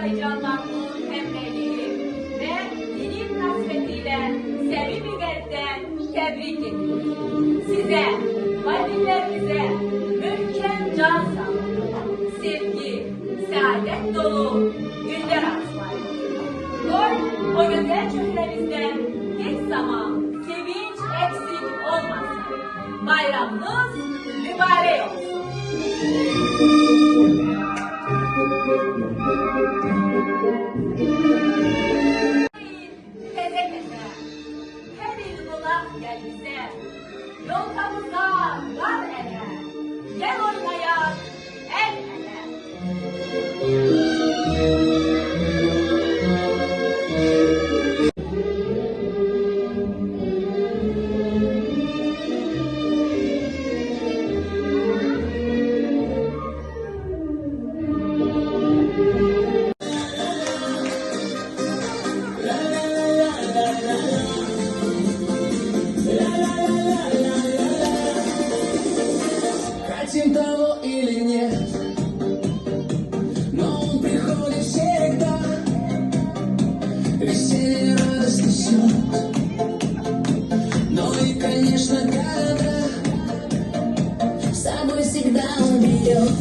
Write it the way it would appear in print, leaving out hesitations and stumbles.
Azerbaycanlarının hemreyliği ve dini kasvetiyle sevimi kalpten tebrik ediyoruz. Size, validlerimize mühkem can sağlığı, sevgi, saadet dolu günler arzulayın. O güzel çöplerinizden hiç zaman sevinç eksik olmasın. Bayramınız mübarek olsun. Teze teze, her il bulak gel bize, yolkamıza var ele, gel oynayak el ele. Хотим того или нет, но он приходит всегда. Веселье, радость несет, но и, конечно, города с собой всегда он берет.